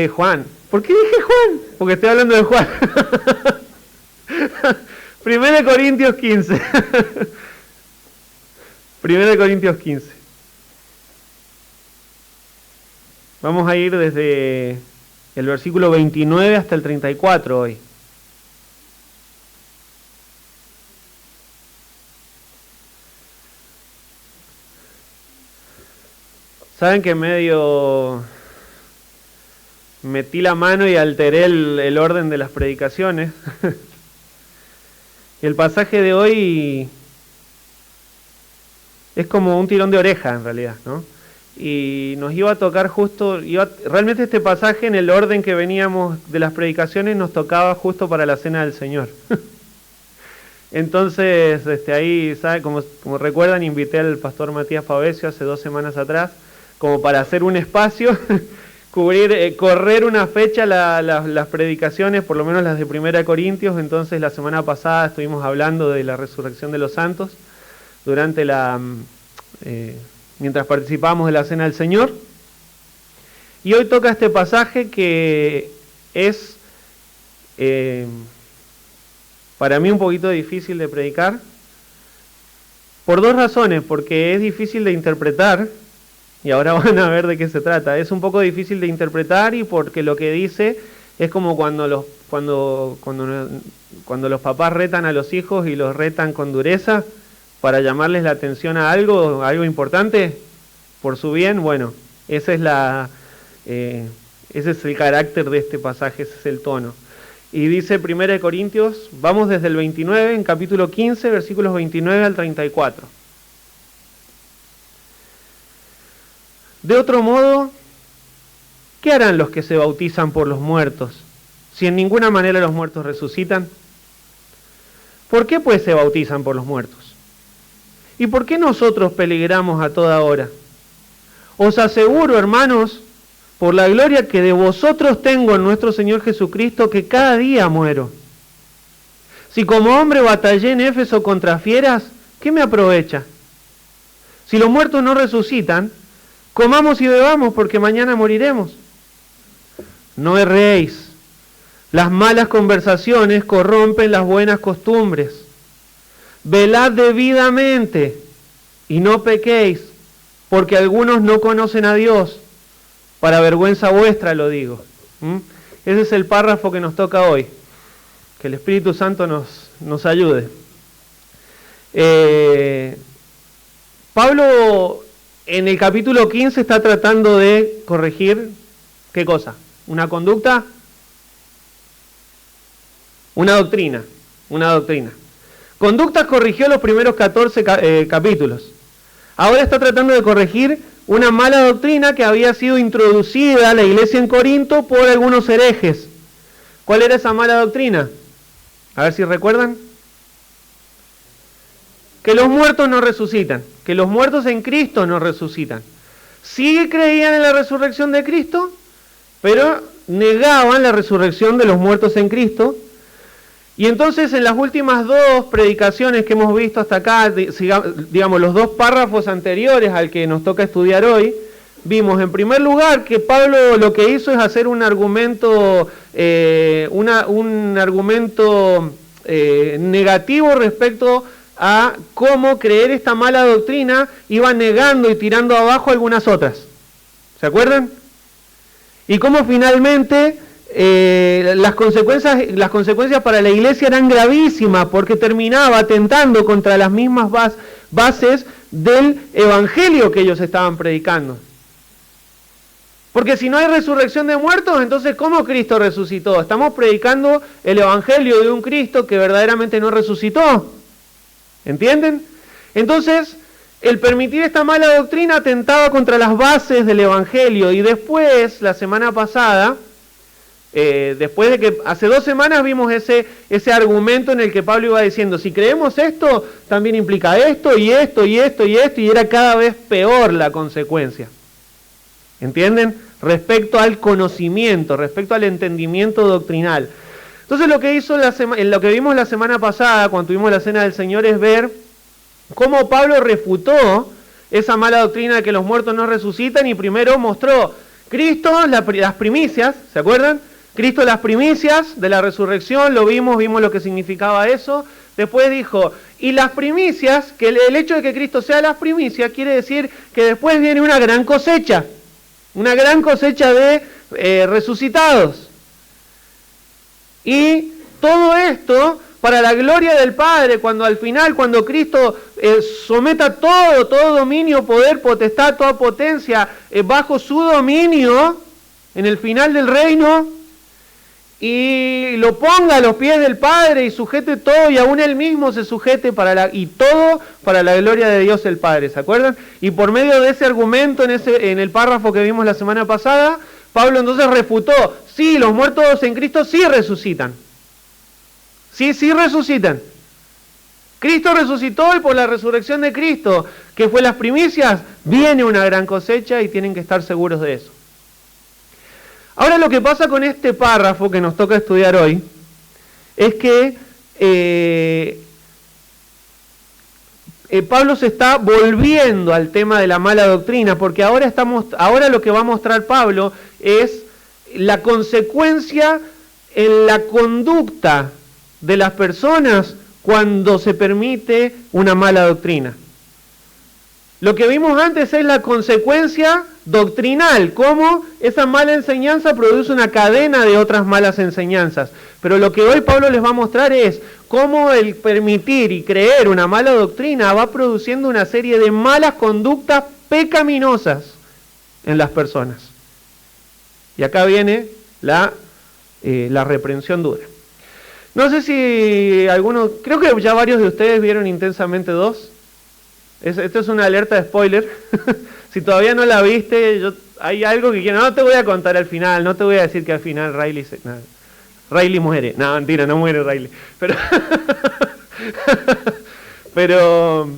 Juan. ¿Por qué dije Juan? Porque estoy hablando de Juan. 1 Corintios 15. 1 Corintios 15. Vamos a ir desde el versículo 29 hasta el 34 hoy. Saben que medio metí la mano y alteré el orden de las predicaciones. El pasaje de hoy es como un tirón de oreja en realidad, ¿no? Y nos iba a tocar justo, realmente este pasaje en el orden que veníamos de las predicaciones nos tocaba justo para la Cena del Señor. Entonces, ahí, ¿sabe? Como recuerdan, invité al pastor Matías Pavesio hace 2 semanas atrás, como para hacer un espacio, correr una fecha las predicaciones, por lo menos las de 1 Corintios. Entonces la semana pasada estuvimos hablando de la resurrección de los santos durante mientras participábamos de la Cena del Señor. Y hoy toca este pasaje que es para mí un poquito difícil de predicar, por 2 razones, porque es difícil de interpretar. Y ahora van a ver de qué se trata. Es un poco difícil de interpretar y porque lo que dice es como cuando los papás retan a los hijos y los retan con dureza para llamarles la atención a algo importante por su bien. Bueno, ese es el carácter de este pasaje, ese es el tono. Y dice 1 Corintios, vamos desde el 29, en capítulo 15, versículos 29 al 34. De otro modo, ¿qué harán los que se bautizan por los muertos, si en ninguna manera los muertos resucitan? ¿Por qué pues se bautizan por los muertos? ¿Y por qué nosotros peligramos a toda hora? Os aseguro, hermanos, por la gloria que de vosotros tengo en nuestro Señor Jesucristo, que cada día muero. Si como hombre batallé en Éfeso contra fieras, ¿qué me aprovecha? Si los muertos no resucitan, comamos y bebamos, porque mañana moriremos. No erréis. Las malas conversaciones corrompen las buenas costumbres. Velad debidamente y no pequéis, porque algunos no conocen a Dios. Para vergüenza vuestra lo digo. Ese es el párrafo que nos toca hoy. Que el Espíritu Santo nos ayude. Pablo en el capítulo 15 está tratando de corregir, ¿qué cosa? ¿Una conducta? Una doctrina. Conductas corrigió los primeros 14 capítulos. Ahora está tratando de corregir una mala doctrina que había sido introducida a la iglesia en Corinto por algunos herejes. ¿Cuál era esa mala doctrina? A ver si recuerdan. Que los muertos no resucitan, que los muertos en Cristo no resucitan. Sí creían en la resurrección de Cristo, pero negaban la resurrección de los muertos en Cristo. Y entonces en las últimas 2 predicaciones que hemos visto hasta acá, digamos los 2 párrafos anteriores al que nos toca estudiar hoy, vimos en primer lugar que Pablo lo que hizo es hacer un argumento, negativo respecto a cómo creer esta mala doctrina iba negando y tirando abajo algunas otras. ¿Se acuerdan? Y cómo finalmente las consecuencias para la iglesia eran gravísimas, porque terminaba atentando contra las mismas bases del evangelio que ellos estaban predicando. Porque si no hay resurrección de muertos, entonces ¿cómo Cristo resucitó? Estamos predicando el evangelio de un Cristo que verdaderamente no resucitó. ¿Entienden? Entonces, el permitir esta mala doctrina atentaba contra las bases del evangelio. Y después, la semana pasada, después de que hace 2 semanas vimos ese argumento en el que Pablo iba diciendo, si creemos esto, también implica esto, y esto, y esto, y esto, y era cada vez peor la consecuencia. ¿Entienden? Respecto al conocimiento, respecto al entendimiento doctrinal. Entonces lo que vimos la semana pasada, cuando tuvimos la Cena del Señor, es ver cómo Pablo refutó esa mala doctrina de que los muertos no resucitan, y primero mostró Cristo, las primicias, ¿se acuerdan? Cristo, las primicias de la resurrección, lo vimos lo que significaba eso. Después dijo, y las primicias, que el hecho de que Cristo sea las primicias quiere decir que después viene una gran cosecha de resucitados. Y todo esto para la gloria del Padre, cuando al final, cuando Cristo someta todo dominio, poder, potestad, toda potencia bajo su dominio, en el final del reino, y lo ponga a los pies del Padre y sujete todo, y aún Él mismo se sujete y todo para la gloria de Dios el Padre, ¿se acuerdan? Y por medio de ese argumento, en el párrafo que vimos la semana pasada, Pablo entonces refutó, sí, los muertos en Cristo sí resucitan. Sí resucitan. Cristo resucitó y por la resurrección de Cristo, que fue las primicias, viene una gran cosecha y tienen que estar seguros de eso. Ahora lo que pasa con este párrafo que nos toca estudiar hoy es que Pablo se está volviendo al tema de la mala doctrina, porque ahora lo que va a mostrar Pablo es la consecuencia en la conducta de las personas cuando se permite una mala doctrina. Lo que vimos antes es la consecuencia doctrinal, cómo esa mala enseñanza produce una cadena de otras malas enseñanzas. Pero lo que hoy Pablo les va a mostrar es cómo el permitir y creer una mala doctrina va produciendo una serie de malas conductas pecaminosas en las personas. Y acá viene la reprensión dura. No sé si algunos, creo que ya varios de ustedes vieron Intensamente 2. Esto es una alerta de spoiler. Si todavía no la viste, hay algo que quiero. No te voy a contar al final, no te voy a decir que al final Riley muere. No, mentira, no muere Riley. Pero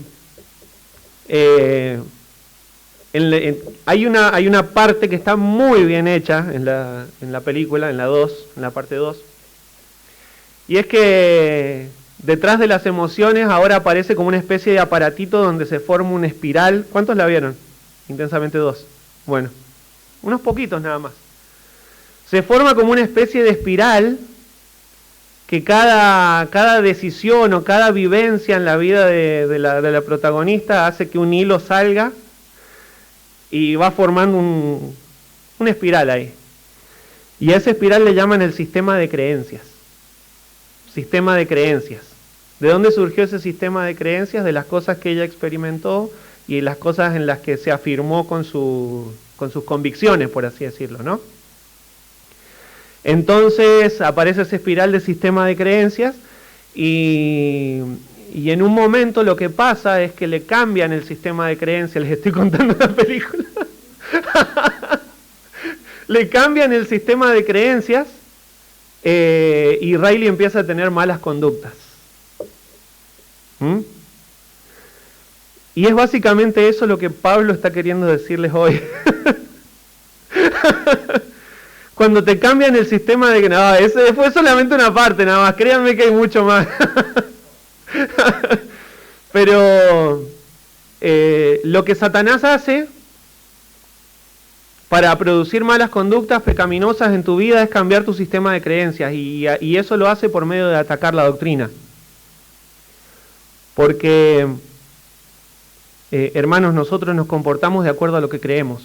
hay una parte que está muy bien hecha en la película, en la parte 2. Y es que detrás de las emociones ahora aparece como una especie de aparatito donde se forma una espiral. ¿Cuántos la vieron? Intensamente 2. Bueno, unos poquitos nada más. Se forma como una especie de espiral que cada decisión o cada vivencia en la vida de la protagonista hace que un hilo salga y va formando una espiral ahí. Y a esa espiral le llaman el sistema de creencias. Sistema de creencias. ¿De dónde surgió ese sistema de creencias? De las cosas que ella experimentó y las cosas en las que se afirmó con sus convicciones, por así decirlo, ¿no? Entonces aparece esa espiral de sistema de creencias y en un momento lo que pasa es que le cambian el sistema de creencias. Les estoy contando la película. Le cambian el sistema de creencias y Riley empieza a tener malas conductas. Y es básicamente eso lo que Pablo está queriendo decirles hoy. Cuando te cambian el sistema de... No, ese fue solamente una parte nada más, créanme que hay mucho más. Pero lo que Satanás hace para producir malas conductas pecaminosas en tu vida es cambiar tu sistema de creencias, y eso lo hace por medio de atacar la doctrina. Porque, hermanos, nosotros nos comportamos de acuerdo a lo que creemos.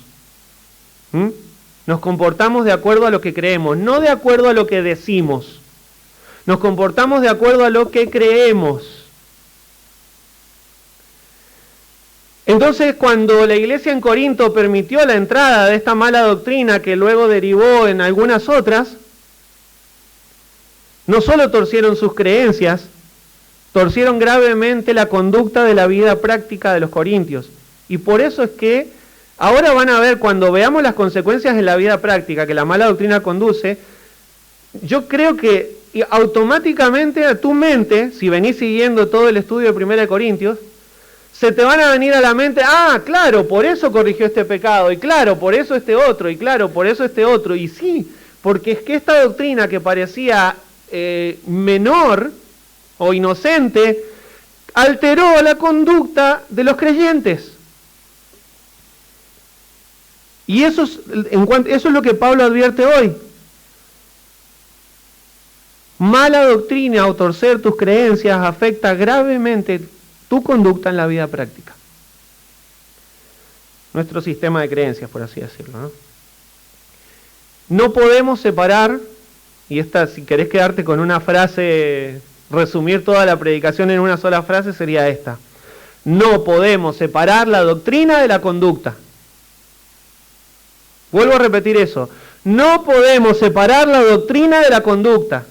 Nos comportamos de acuerdo a lo que creemos, no de acuerdo a lo que decimos. Nos comportamos de acuerdo a lo que creemos. Entonces, cuando la iglesia en Corinto permitió la entrada de esta mala doctrina que luego derivó en algunas otras, no solo torcieron sus creencias, torcieron gravemente la conducta de la vida práctica de los corintios. Y por eso es que ahora van a ver, cuando veamos las consecuencias en la vida práctica que la mala doctrina conduce, yo creo que automáticamente a tu mente, si venís siguiendo todo el estudio de 1 Corintios, se te van a venir a la mente, claro, por eso corrigió este pecado, y claro, por eso este otro, y claro, por eso este otro. Y sí, porque es que esta doctrina que parecía menor o inocente, alteró la conducta de los creyentes. Y eso es lo que Pablo advierte hoy. Mala doctrina o torcer tus creencias afecta gravemente tu conducta en la vida práctica. Nuestro sistema de creencias, por así decirlo, ¿no? No podemos separar, y esta, si querés quedarte con una frase, resumir toda la predicación en una sola frase, sería esta: no podemos separar la doctrina de la conducta. Vuelvo a repetir eso: no podemos separar la doctrina de la conducta.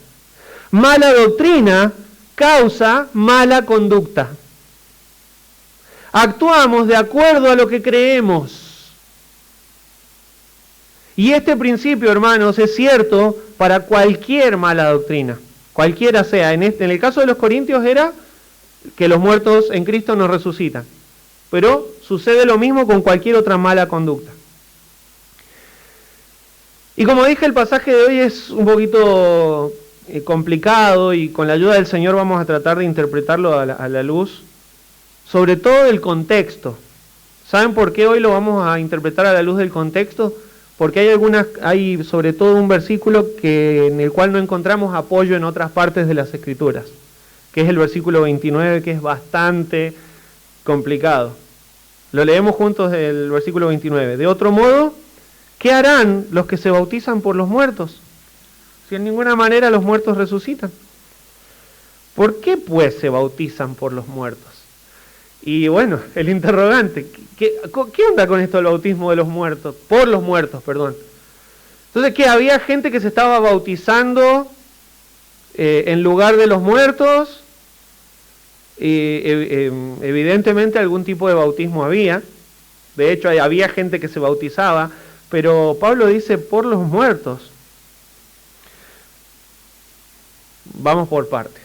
Mala doctrina causa mala conducta. Actuamos de acuerdo a lo que creemos. Y este principio, hermanos, es cierto para cualquier mala doctrina, cualquiera sea. En el caso de los corintios era que los muertos en Cristo no resucitan. Pero sucede lo mismo con cualquier otra mala conducta. Y como dije, el pasaje de hoy es un poquito complicado y con la ayuda del Señor vamos a tratar de interpretarlo a la luz, sobre todo del contexto. ¿Saben por qué hoy lo vamos a interpretar a la luz del contexto? Porque hay sobre todo un versículo en el cual no encontramos apoyo en otras partes de las Escrituras, que es el versículo 29, que es bastante complicado. Lo leemos juntos el versículo 29. De otro modo, ¿qué harán los que se bautizan por los muertos? Si en ninguna manera los muertos resucitan. ¿Por qué pues se bautizan por los muertos? Y bueno, el interrogante, ¿qué onda con esto del bautismo de los muertos? Por los muertos, perdón. Entonces, ¿qué? ¿Había gente que se estaba bautizando en lugar de los muertos? Evidentemente algún tipo de bautismo había. De hecho, había gente que se bautizaba, pero Pablo dice por los muertos. Vamos por partes.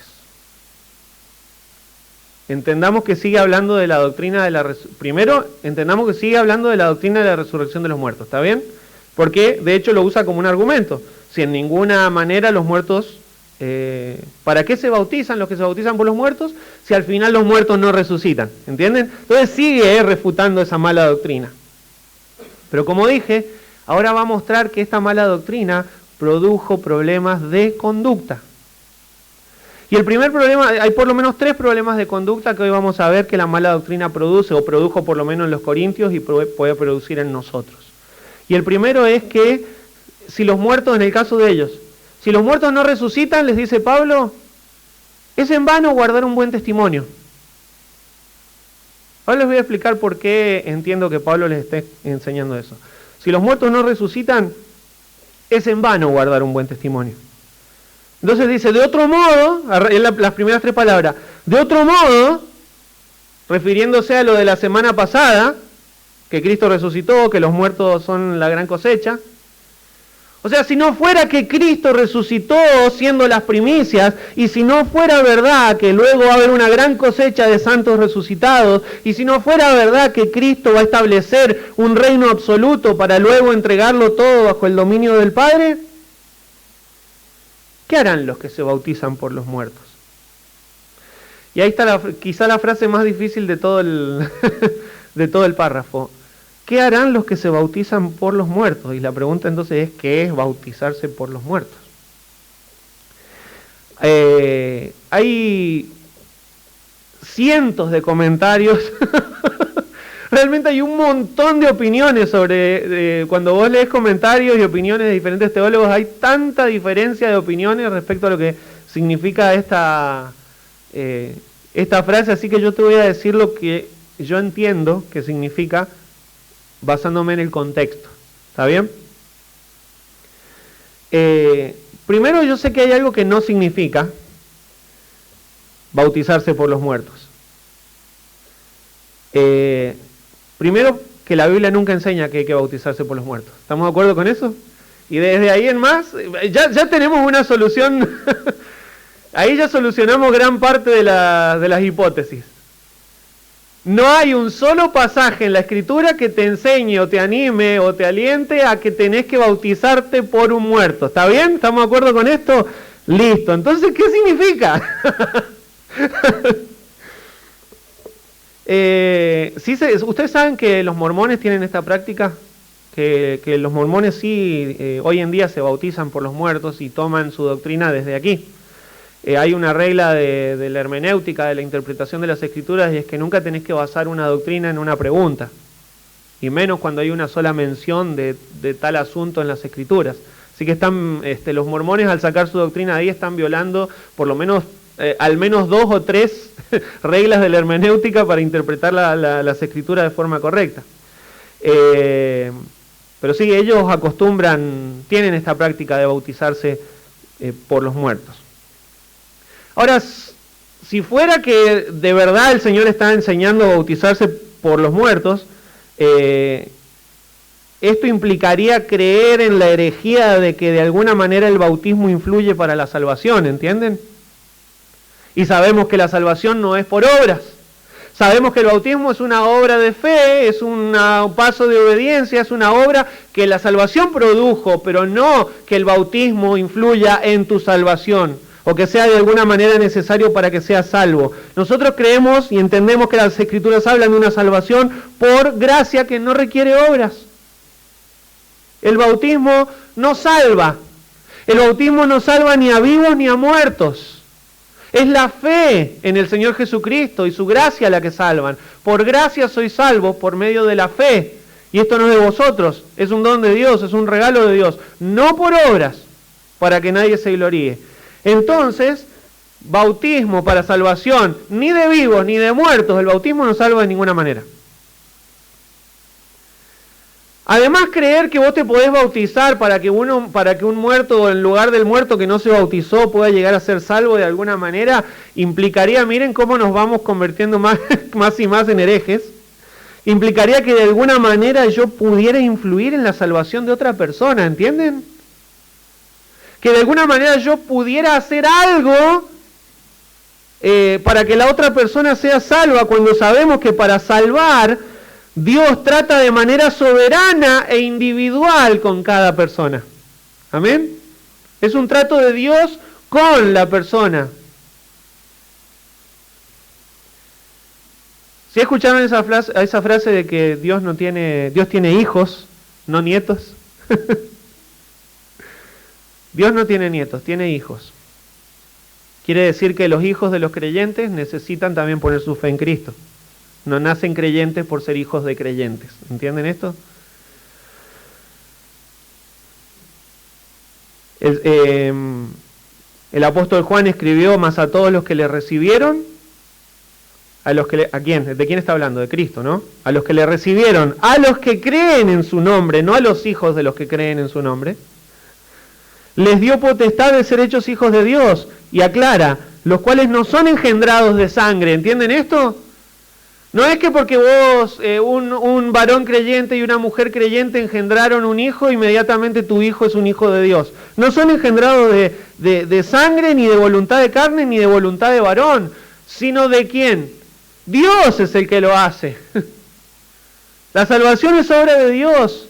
Entendamos que sigue hablando de la doctrina de la resurrección. Primero, entendamos que sigue hablando de la doctrina de la resurrección de los muertos, ¿está bien? Porque, de hecho, lo usa como un argumento. Si en ninguna manera los muertos... ¿para qué se bautizan los que se bautizan por los muertos? Si al final los muertos no resucitan, ¿entienden? Entonces sigue refutando esa mala doctrina. Pero como dije, ahora va a mostrar que esta mala doctrina produjo problemas de conducta. Y el primer problema, hay por lo menos 3 problemas de conducta que hoy vamos a ver que la mala doctrina produce, o produjo por lo menos en los corintios y puede producir en nosotros. Y el primero es que si los muertos, en el caso de ellos, si los muertos no resucitan, les dice Pablo, es en vano guardar un buen testimonio. Ahora les voy a explicar por qué entiendo que Pablo les esté enseñando eso. Si los muertos no resucitan, es en vano guardar un buen testimonio. Entonces dice, de otro modo, en las primeras 3 palabras, de otro modo, refiriéndose a lo de la semana pasada, que Cristo resucitó, que los muertos son la gran cosecha. O sea, si no fuera que Cristo resucitó siendo las primicias, y si no fuera verdad que luego va a haber una gran cosecha de santos resucitados, y si no fuera verdad que Cristo va a establecer un reino absoluto para luego entregarlo todo bajo el dominio del Padre, ¿qué harán los que se bautizan por los muertos? Y ahí está quizá la frase más difícil de todo de todo el párrafo. ¿Qué harán los que se bautizan por los muertos? Y la pregunta entonces es, ¿qué es bautizarse por los muertos? Hay cientos de comentarios, realmente hay un montón de opiniones sobre, cuando vos lees comentarios y opiniones de diferentes teólogos, hay tanta diferencia de opiniones respecto a lo que significa esta frase, así que yo te voy a decir lo que yo entiendo que significa, basándome en el contexto. ¿Está bien? Primero, yo sé que hay algo que no significa bautizarse por los muertos. Primero, que la Biblia nunca enseña que hay que bautizarse por los muertos. ¿Estamos de acuerdo con eso? Y desde ahí en más, ya tenemos una solución. Ahí ya solucionamos gran parte de las hipótesis. No hay un solo pasaje en la Escritura que te enseñe o te anime o te aliente a que tenés que bautizarte por un muerto. ¿Está bien? ¿Estamos de acuerdo con esto? Listo. Entonces, ¿qué significa? ¿Ustedes saben que los mormones tienen esta práctica? que los mormones sí hoy en día se bautizan por los muertos y toman su doctrina desde aquí. Hay una regla de la hermenéutica, de la interpretación de las Escrituras, y es que nunca tenés que basar una doctrina en una pregunta, y menos cuando hay una sola mención de tal asunto en las Escrituras. Así que están los mormones, al sacar su doctrina de ahí, están violando por lo menos al menos 2 o 3 reglas de la hermenéutica para interpretar las Escrituras de forma correcta. Pero sí, ellos tienen esta práctica de bautizarse por los muertos. Ahora, si fuera que de verdad el Señor está enseñando a bautizarse por los muertos, esto implicaría creer en la herejía de que de alguna manera el bautismo influye para la salvación, ¿entienden? Y sabemos que la salvación no es por obras. Sabemos que el bautismo es una obra de fe, es un paso de obediencia, es una obra que la salvación produjo, pero no que el bautismo influya en tu salvación, o que sea de alguna manera necesario para que seas salvo. Nosotros creemos y entendemos que las Escrituras hablan de una salvación por gracia que no requiere obras. El bautismo no salva. El bautismo no salva ni a vivos ni a muertos. Es la fe en el Señor Jesucristo y su gracia la que salvan. Por gracia sois salvos por medio de la fe. Y esto no es de vosotros, es un don de Dios, es un regalo de Dios. No por obras, para que nadie se gloríe. Entonces, bautismo para salvación, ni de vivos ni de muertos, el bautismo no salva de ninguna manera. Además, creer que vos te podés bautizar para que un muerto, en lugar del muerto que no se bautizó, pueda llegar a ser salvo de alguna manera, implicaría, miren cómo nos vamos convirtiendo más y más en herejes, implicaría que de alguna manera yo pudiera influir en la salvación de otra persona, ¿entienden? Que de alguna manera yo pudiera hacer algo para que la otra persona sea salva, cuando sabemos que para salvar Dios trata de manera soberana e individual con cada persona. ¿Amén? Es un trato de Dios con la persona. ¿Sí escucharon esa frase de que Dios tiene hijos, no nietos? Dios no tiene nietos, tiene hijos. Quiere decir que los hijos de los creyentes necesitan también poner su fe en Cristo. No nacen creyentes por ser hijos de creyentes. ¿Entienden esto? El apóstol Juan escribió: mas a todos los que le recibieron, ¿a quién? ¿De quién está hablando? De Cristo, ¿no? A los que le recibieron, a los que creen en su nombre, no a los hijos de los que creen en su nombre, les dio potestad de ser hechos hijos de Dios. Y aclara, los cuales no son engendrados de sangre. ¿Entienden esto? No es que porque vos, un varón creyente y una mujer creyente engendraron un hijo, inmediatamente tu hijo es un hijo de Dios. No son engendrados de sangre, ni de voluntad de carne, ni de voluntad de varón, sino de ¿quién? Dios es el que lo hace. La salvación es obra de Dios.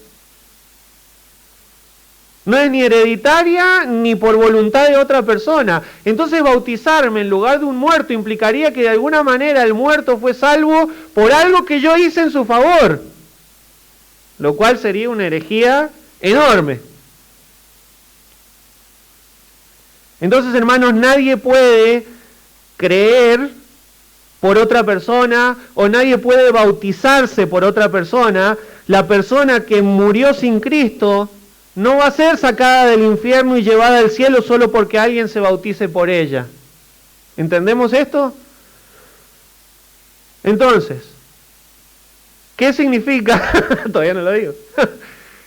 No es ni hereditaria ni por voluntad de otra persona. Entonces bautizarme en lugar de un muerto implicaría que de alguna manera el muerto fue salvo por algo que yo hice en su favor. Lo cual sería una herejía enorme. Entonces, hermanos, nadie puede creer por otra persona o nadie puede bautizarse por otra persona. La persona que murió sin Cristo no va a ser sacada del infierno y llevada al cielo solo porque alguien se bautice por ella. ¿Entendemos esto? Entonces, ¿qué significa? Todavía no lo digo.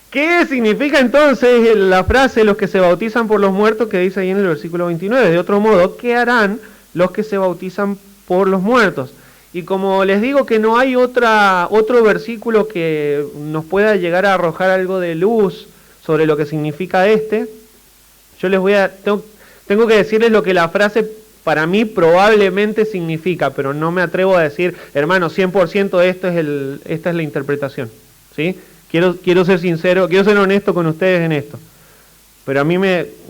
¿Qué significa entonces la frase los que se bautizan por los muertos que dice ahí en el versículo 29? De otro modo, ¿qué harán los que se bautizan por los muertos? Y como les digo que no hay otro versículo que nos pueda llegar a arrojar algo de luz sobre lo que significa yo les tengo que decirles lo que la frase para mí probablemente significa, pero no me atrevo a decir, hermano, 100% esta es la interpretación, ¿sí? Quiero ser sincero, quiero ser honesto con ustedes en esto, pero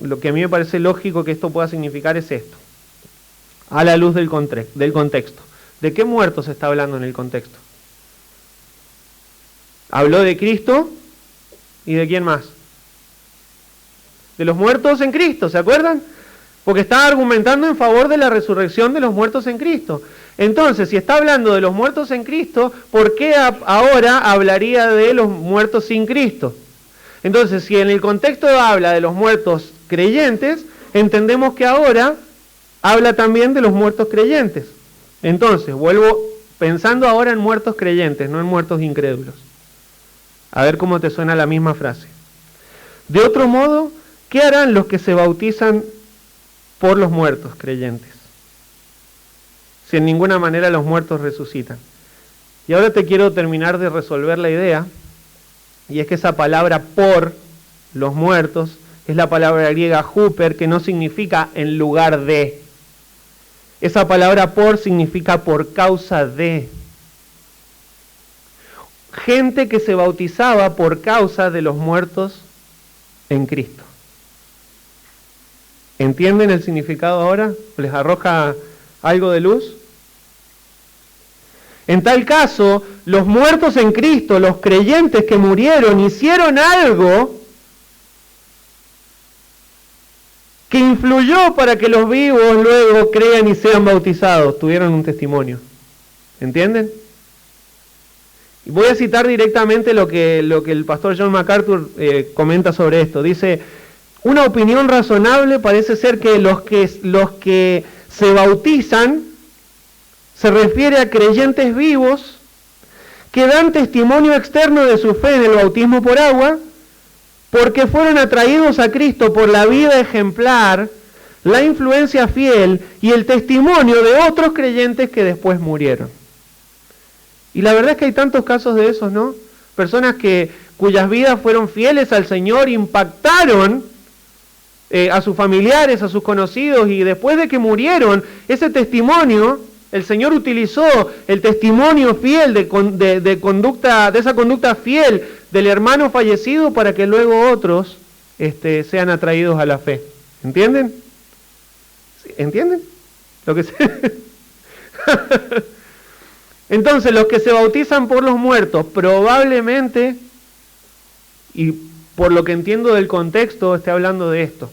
lo que a mí me parece lógico que esto pueda significar es esto, a la luz del contexto. ¿De qué muertos se está hablando en el contexto? ¿Habló de Cristo? ¿Y de quién más? De los muertos en Cristo, ¿se acuerdan? Porque está argumentando en favor de la resurrección de los muertos en Cristo. Entonces, si está hablando de los muertos en Cristo, ¿por qué ahora hablaría de los muertos sin Cristo? Entonces, si en el contexto habla de los muertos creyentes, entendemos que ahora habla también de los muertos creyentes. Entonces, vuelvo pensando ahora en muertos creyentes, no en muertos incrédulos. A ver cómo te suena la misma frase. De otro modo, ¿qué harán los que se bautizan por los muertos creyentes? Si en ninguna manera los muertos resucitan. Y ahora te quiero terminar de resolver la idea, y es que esa palabra por los muertos es la palabra griega huper, que no significa en lugar de. Esa palabra por significa por causa de. Gente que se bautizaba por causa de los muertos en Cristo. ¿Entienden el significado ahora? ¿Les arroja algo de luz? En tal caso, los muertos en Cristo, los creyentes que murieron, hicieron algo que influyó para que los vivos luego crean y sean bautizados. Tuvieron un testimonio. ¿Entienden? Y voy a citar directamente lo que el pastor John MacArthur comenta sobre esto. Dice, una opinión razonable parece ser que los que se bautizan se refiere a creyentes vivos que dan testimonio externo de su fe en el bautismo por agua, porque fueron atraídos a Cristo por la vida ejemplar, la influencia fiel y el testimonio de otros creyentes que después murieron. Y la verdad es que hay tantos casos de esos, ¿no? Personas cuyas vidas fueron fieles al Señor, impactaron a sus familiares, a sus conocidos, y después de que murieron, ese testimonio, el Señor utilizó el testimonio fiel de esa conducta fiel del hermano fallecido para que luego otros sean atraídos a la fe. ¿Entienden? ¿Entienden? Lo que Entonces, los que se bautizan por los muertos, probablemente, y por lo que entiendo del contexto, esté hablando de esto.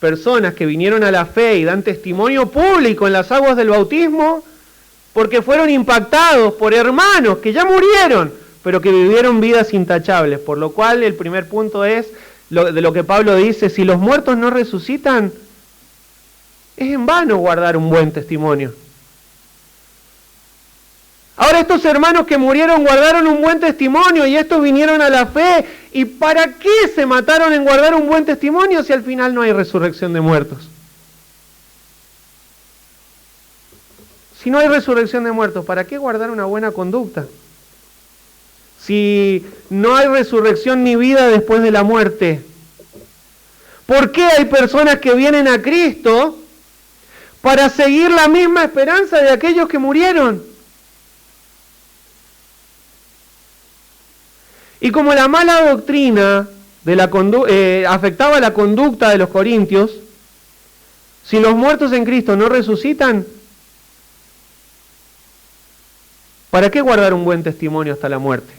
Personas que vinieron a la fe y dan testimonio público en las aguas del bautismo porque fueron impactados por hermanos que ya murieron, pero que vivieron vidas intachables. Por lo cual el primer punto es de lo que Pablo dice, si los muertos no resucitan, es en vano guardar un buen testimonio. Ahora estos hermanos que murieron guardaron un buen testimonio y estos vinieron a la fe. ¿Y para qué se mataron en guardar un buen testimonio si al final no hay resurrección de muertos? Si no hay resurrección de muertos, ¿para qué guardar una buena conducta? Si no hay resurrección ni vida después de la muerte. ¿Por qué hay personas que vienen a Cristo para seguir la misma esperanza de aquellos que murieron? Y como la mala doctrina afectaba la conducta de los corintios, si los muertos en Cristo no resucitan, ¿para qué guardar un buen testimonio hasta la muerte?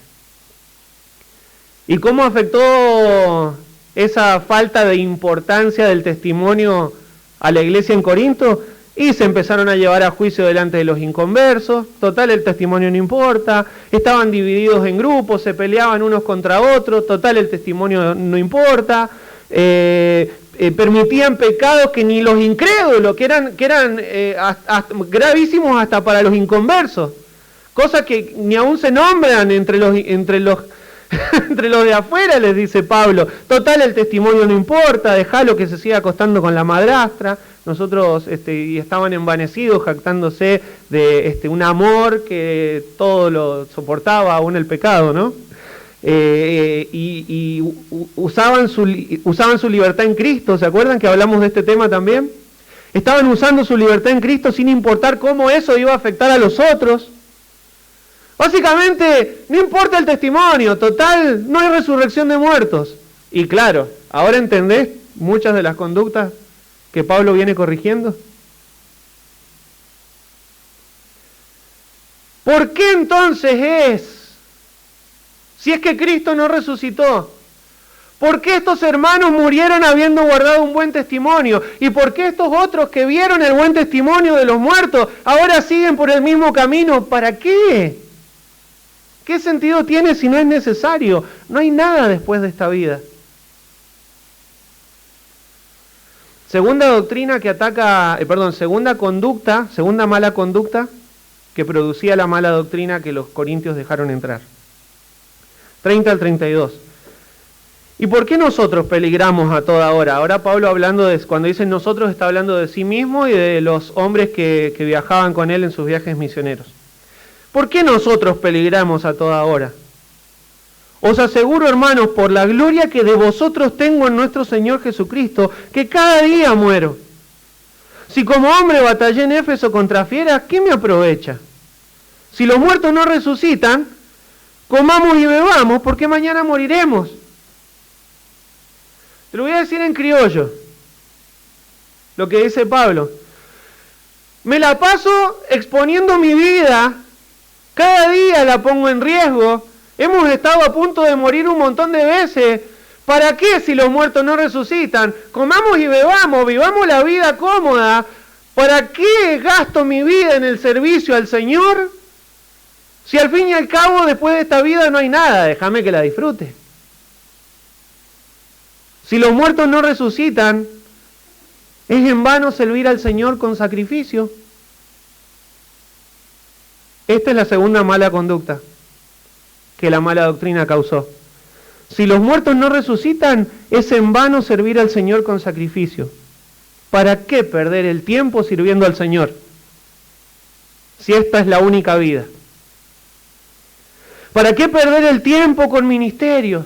¿Y cómo afectó esa falta de importancia del testimonio a la iglesia en Corinto? Y se empezaron a llevar a juicio delante de los inconversos. Total, el testimonio no importa. Estaban divididos en grupos, se peleaban unos contra otros. Total, el testimonio no importa. Permitían pecados que ni los incrédulos, que eran gravísimos hasta para los inconversos. Cosas que ni aún se nombran entre los de afuera, les dice Pablo. Total, el testimonio no importa. Dejalo que se siga acostando con la madrastra. Nosotros y estaban envanecidos, jactándose de un amor que todo lo soportaba, aún el pecado, ¿no? Y usaban su libertad en Cristo. ¿Se acuerdan que hablamos de este tema también? Estaban usando su libertad en Cristo sin importar cómo eso iba a afectar a los otros. Básicamente, no importa el testimonio, total, no hay resurrección de muertos. Y claro, ahora entendés muchas de las conductas que Pablo viene corrigiendo. ¿Por qué entonces es Si es que Cristo no resucitó. ¿Por qué estos hermanos murieron habiendo guardado un buen testimonio? ¿Y por qué estos otros que vieron el buen testimonio de los muertos ahora siguen por el mismo camino? ¿Para qué? ¿Qué sentido tiene si no es necesario? No hay nada después de esta vida. Segunda doctrina que ataca, segunda mala conducta que producía la mala doctrina que los corintios dejaron entrar. 30 al 32. ¿Y por qué nosotros peligramos a toda hora? Ahora Pablo cuando dice nosotros está hablando de sí mismo y de los hombres que viajaban con él en sus viajes misioneros. ¿Por qué nosotros peligramos a toda hora? Os aseguro, hermanos, por la gloria que de vosotros tengo en nuestro Señor Jesucristo, que cada día muero. Si como hombre batallé en Éfeso contra fieras, ¿qué me aprovecha? Si los muertos no resucitan, comamos y bebamos, porque mañana moriremos. Te lo voy a decir en criollo, lo que dice Pablo. Me la paso exponiendo mi vida, cada día la pongo en riesgo. Hemos estado a punto de morir un montón de veces. ¿Para qué si los muertos no resucitan? Comamos y bebamos, vivamos la vida cómoda. ¿Para qué gasto mi vida en el servicio al Señor? Si al fin y al cabo después de esta vida no hay nada, déjame que la disfrute. Si los muertos no resucitan, es en vano servir al Señor con sacrificio. Esta es la segunda mala conducta que la mala doctrina causó. Si los muertos no resucitan, es en vano servir al Señor con sacrificio. ¿Para qué perder el tiempo sirviendo al Señor? Si esta es la única vida. ¿Para qué perder el tiempo con ministerios?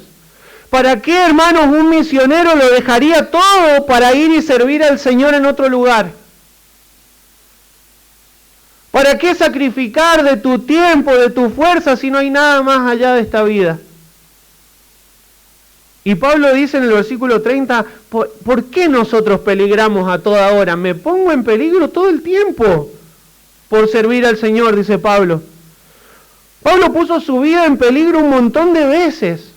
¿Para qué, hermanos, un misionero lo dejaría todo para ir y servir al Señor en otro lugar? ¿Para qué sacrificar de tu tiempo, de tu fuerza, si no hay nada más allá de esta vida? Y Pablo dice en el versículo 30, ¿por qué nosotros peligramos a toda hora? Me pongo en peligro todo el tiempo por servir al Señor, dice Pablo. Pablo puso su vida en peligro un montón de veces.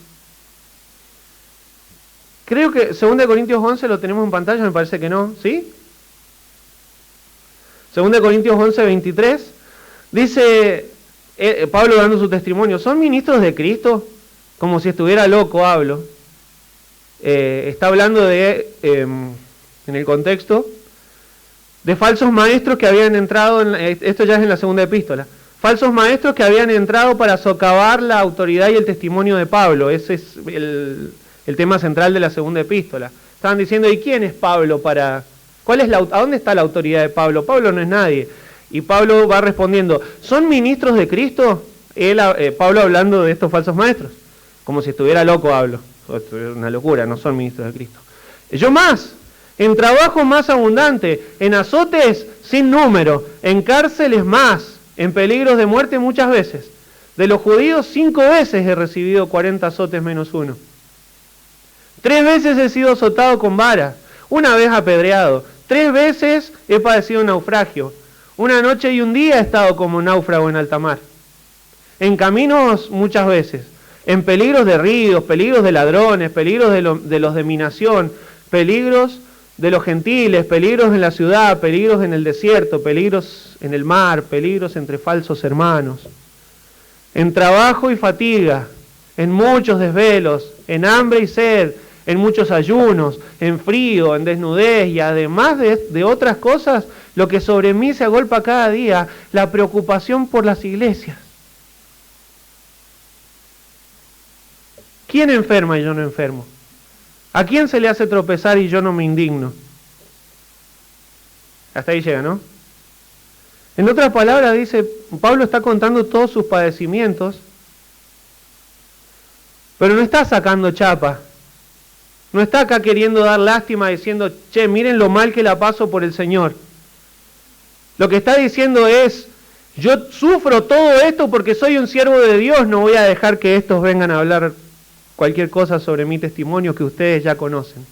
Creo que 2 Corintios 11 lo tenemos en pantalla, me parece que no, ¿sí? 2 Corintios 11, 23, dice Pablo dando su testimonio, ¿son ministros de Cristo? Como si estuviera loco hablo. Está hablando de, en el contexto, de falsos maestros que habían entrado, esto ya es en la segunda epístola, falsos maestros que habían entrado para socavar la autoridad y el testimonio de Pablo. Ese es el tema central de la segunda epístola. Estaban diciendo, ¿y quién es Pablo para...? ¿A dónde está la autoridad de Pablo? Pablo no es nadie. Y Pablo va respondiendo, ¿son ministros de Cristo? Pablo hablando de estos falsos maestros. Como si estuviera loco hablo. Esto es una locura, no son ministros de Cristo. Yo más, en trabajo más abundante, en azotes sin número, en cárceles más, en peligros de muerte muchas veces. De los judíos 5 veces he recibido 40 azotes menos 1. 3 veces he sido azotado con vara, 1 vez apedreado, 3 veces he padecido naufragio, 1 noche y 1 día he estado como náufrago en alta mar. En caminos muchas veces, en peligros de ríos, peligros de ladrones, peligros de los de mi nación, peligros de los gentiles, peligros en la ciudad, peligros en el desierto, peligros en el mar, peligros entre falsos hermanos. En trabajo y fatiga, en muchos desvelos, en hambre y sed, en muchos ayunos, en frío, en desnudez y además de otras cosas, lo que sobre mí se agolpa cada día, la preocupación por las iglesias. ¿Quién enferma y yo no enfermo? ¿A quién se le hace tropezar y yo no me indigno? Hasta ahí llega, ¿no? En otras palabras dice, Pablo está contando todos sus padecimientos, pero no está sacando chapa. No está acá queriendo dar lástima diciendo, che, miren lo mal que la paso por el Señor. Lo que está diciendo es, yo sufro todo esto porque soy un siervo de Dios, no voy a dejar que estos vengan a hablar cualquier cosa sobre mi testimonio que ustedes ya conocen.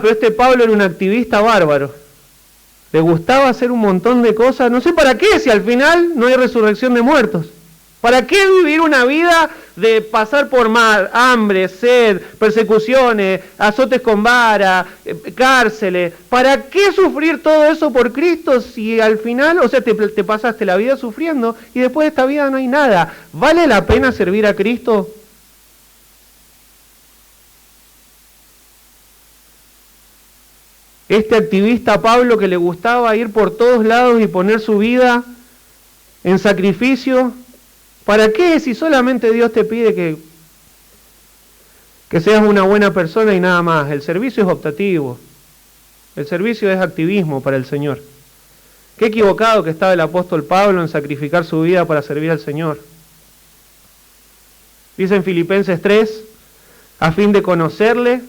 Pero este Pablo era un activista bárbaro. Le gustaba hacer un montón de cosas. No sé para qué, si al final no hay resurrección de muertos. ¿Para qué vivir una vida de pasar por mal, hambre, sed, persecuciones, azotes con vara, cárceles? ¿Para qué sufrir todo eso por Cristo si al final, o sea, te pasaste la vida sufriendo y después de esta vida no hay nada? ¿Vale la pena servir a Cristo? Este activista Pablo, que le gustaba ir por todos lados y poner su vida en sacrificio, ¿para qué si solamente Dios te pide que seas una buena persona y nada más? El servicio es optativo. El servicio es activismo para el Señor. Qué equivocado que estaba el apóstol Pablo en sacrificar su vida para servir al Señor. Dice en Filipenses 3, a fin de conocerle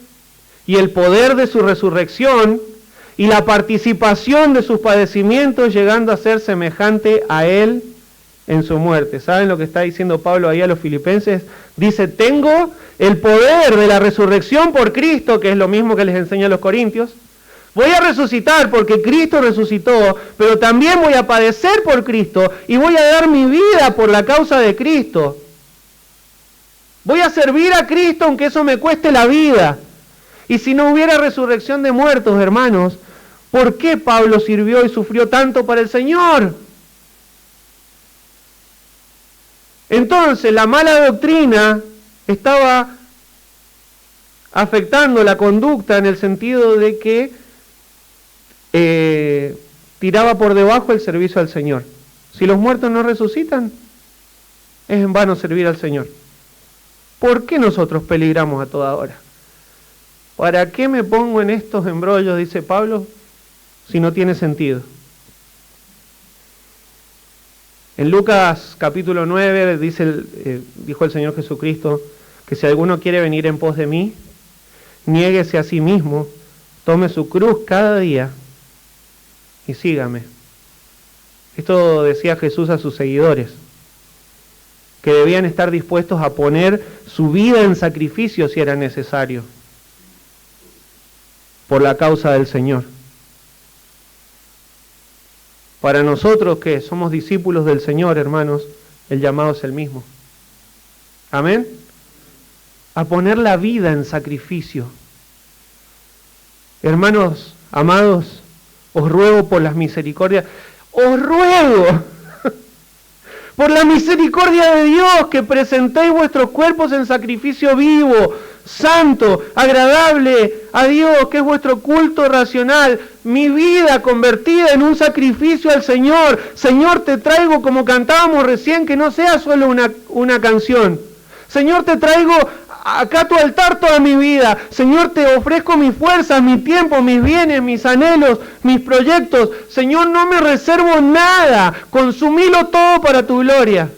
y el poder de su resurrección y la participación de sus padecimientos, llegando a ser semejante a él en su muerte. ¿Saben lo que está diciendo Pablo ahí a los filipenses? Dice, tengo el poder de la resurrección por Cristo, que es lo mismo que les enseña a los corintios. Voy a resucitar porque Cristo resucitó, pero también voy a padecer por Cristo y voy a dar mi vida por la causa de Cristo. Voy a servir a Cristo aunque eso me cueste la vida. Y si no hubiera resurrección de muertos, hermanos, ¿por qué Pablo sirvió y sufrió tanto para el Señor? Entonces, la mala doctrina estaba afectando la conducta en el sentido de que tiraba por debajo el servicio al Señor. Si los muertos no resucitan, es en vano servir al Señor. ¿Por qué nosotros peligramos a toda hora? ¿Para qué me pongo en estos embrollos, dice Pablo, si no tiene sentido? En Lucas capítulo 9 dijo el Señor Jesucristo que si alguno quiere venir en pos de mí, niéguese a sí mismo, tome su cruz cada día y sígame. Esto decía Jesús a sus seguidores, que debían estar dispuestos a poner su vida en sacrificio si era necesario, por la causa del Señor. Para nosotros que somos discípulos del Señor, hermanos, el llamado es el mismo. Amén. A poner la vida en sacrificio. Hermanos amados, os ruego por las misericordias, os ruego por la misericordia de Dios que presentéis vuestros cuerpos en sacrificio vivo, santo, agradable a Dios, que es vuestro culto racional, mi vida convertida en un sacrificio al Señor. Señor, te traigo, como cantábamos recién, que no sea solo una canción. Señor, te traigo acá a tu altar toda mi vida. Señor, te ofrezco mis fuerzas, mi tiempo, mis bienes, mis anhelos, mis proyectos. Señor, no me reservo nada, consumilo todo para tu gloria.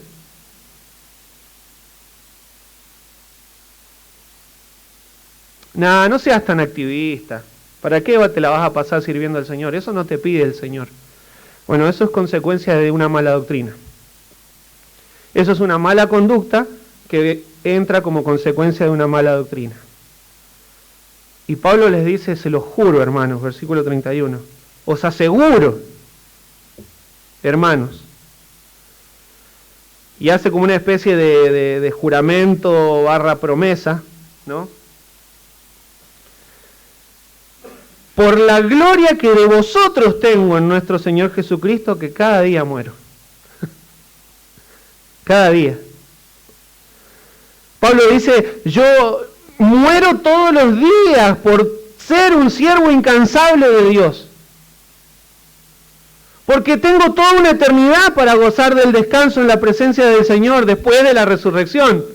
Nah, no seas tan activista. ¿Para qué te la vas a pasar sirviendo al Señor? Eso no te pide el Señor. Bueno, eso es consecuencia de una mala doctrina. Eso es una mala conducta que entra como consecuencia de una mala doctrina. Y Pablo les dice, se lo juro, hermanos, versículo 31, os aseguro, hermanos, y hace como una especie de juramento / promesa, ¿no? Por la gloria que de vosotros tengo en nuestro Señor Jesucristo, que cada día muero. Cada día. Pablo dice, yo muero todos los días por ser un siervo incansable de Dios. Porque tengo toda una eternidad para gozar del descanso en la presencia del Señor después de la resurrección.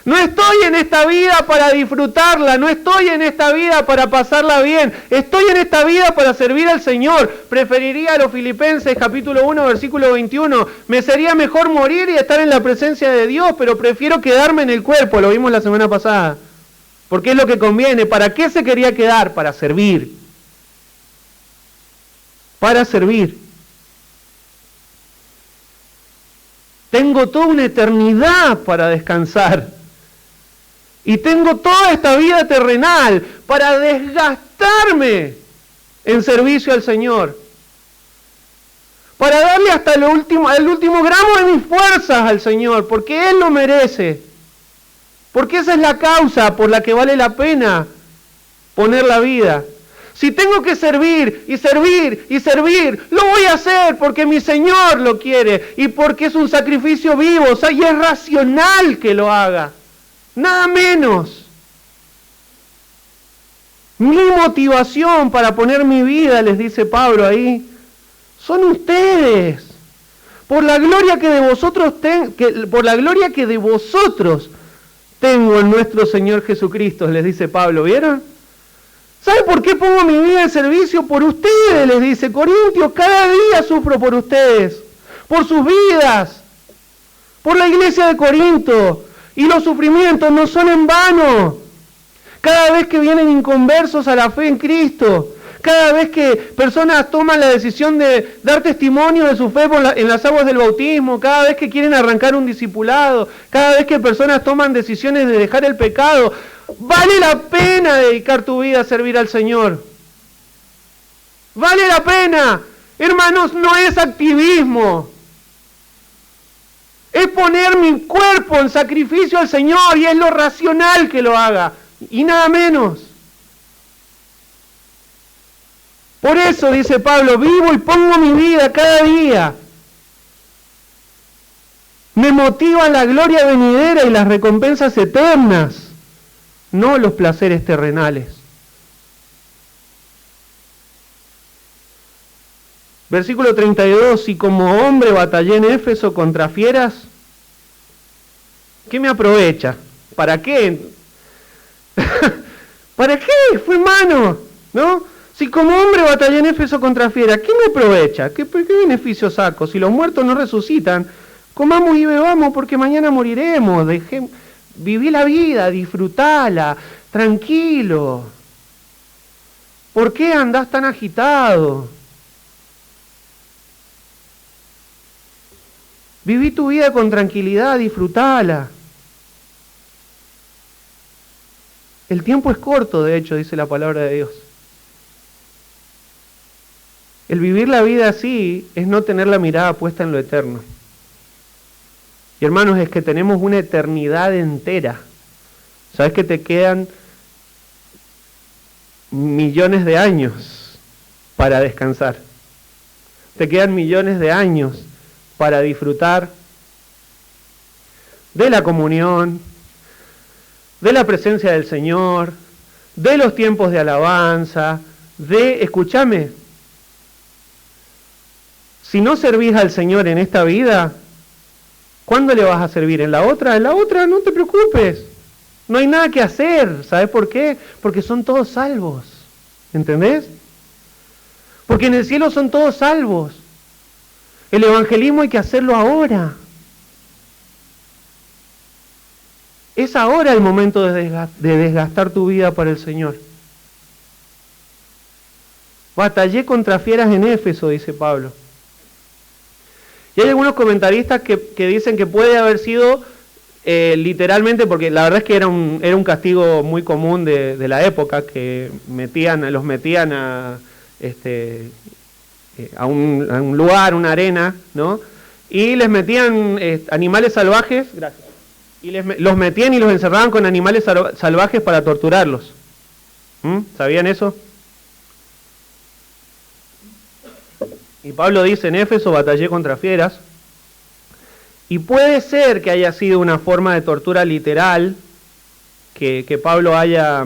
No estoy en esta vida para disfrutarla, no estoy en esta vida para pasarla bien, estoy en esta vida para servir al Señor. Preferiría a los Filipenses capítulo 1 versículo 21, me sería mejor morir y estar en la presencia de Dios, pero prefiero quedarme en el cuerpo, lo vimos la semana pasada, porque es lo que conviene. ¿Para qué se quería quedar? Para servir. Para servir. Tengo toda una eternidad para descansar. Y tengo toda esta vida terrenal para desgastarme en servicio al Señor. Para darle hasta el último gramo de mis fuerzas al Señor, porque Él lo merece. Porque esa es la causa por la que vale la pena poner la vida. Si tengo que servir y servir y servir, lo voy a hacer porque mi Señor lo quiere y porque es un sacrificio vivo, o sea, y es racional que lo haga. Nada menos. Mi motivación para poner mi vida, les dice Pablo ahí, son ustedes. Por la gloria que de vosotros tengo en nuestro Señor Jesucristo, les dice Pablo, ¿vieron? ¿Sabe por qué pongo mi vida en servicio? Por ustedes, les dice Corintios, cada día sufro por ustedes, por sus vidas, por la iglesia de Corinto, y los sufrimientos no son en vano. Cada vez que vienen inconversos a la fe en Cristo, cada vez que personas toman la decisión de dar testimonio de su fe en las aguas del bautismo, cada vez que quieren arrancar un discipulado, cada vez que personas toman decisiones de dejar el pecado, vale la pena dedicar tu vida a servir al Señor. Vale la pena. Hermanos, no es activismo. Es poner mi cuerpo en sacrificio al Señor y es lo racional que lo haga. Y nada menos. Por eso, dice Pablo, vivo y pongo mi vida cada día. Me motiva la gloria venidera y las recompensas eternas, no los placeres terrenales. Versículo 32, y como hombre batallé en Éfeso contra fieras, ¿qué me aprovecha? ¿Para qué? ¿Para qué? Fue mano, ¿no? Si como hombre batallé en Éfeso contra fieras, ¿qué me aprovecha? ¿Qué beneficio saco? Si los muertos no resucitan, comamos y bebamos porque mañana moriremos. Viví la vida, disfrutala, tranquilo. ¿Por qué andás tan agitado? Viví tu vida con tranquilidad, disfrutala. El tiempo es corto, de hecho, dice la palabra de Dios. El vivir la vida así es no tener la mirada puesta en lo eterno. Y hermanos, es que tenemos una eternidad entera. ¿Sabes que te quedan millones de años para descansar? Te quedan millones de años para disfrutar de la comunión, de la presencia del Señor, de los tiempos de alabanza, escúchame, si no servís al Señor en esta vida, ¿cuándo le vas a servir? ¿En la otra? En la otra, no te preocupes. No hay nada que hacer. ¿Sabes por qué? Porque son todos salvos. ¿Entendés? Porque en el cielo son todos salvos. El evangelismo hay que hacerlo ahora. Es ahora el momento de desgastar tu vida para el Señor. Batallé contra fieras en Éfeso, dice Pablo. Y hay algunos comentaristas que dicen que puede haber sido literalmente, porque la verdad es que era un castigo muy común de la época, que los metían a un lugar, una arena, ¿no? Y les metían animales salvajes, gracias, y los metían y los encerraban con animales salvajes para torturarlos. ¿Sabían eso? Y Pablo dice, en Éfeso batallé contra fieras, y puede ser que haya sido una forma de tortura literal que Pablo haya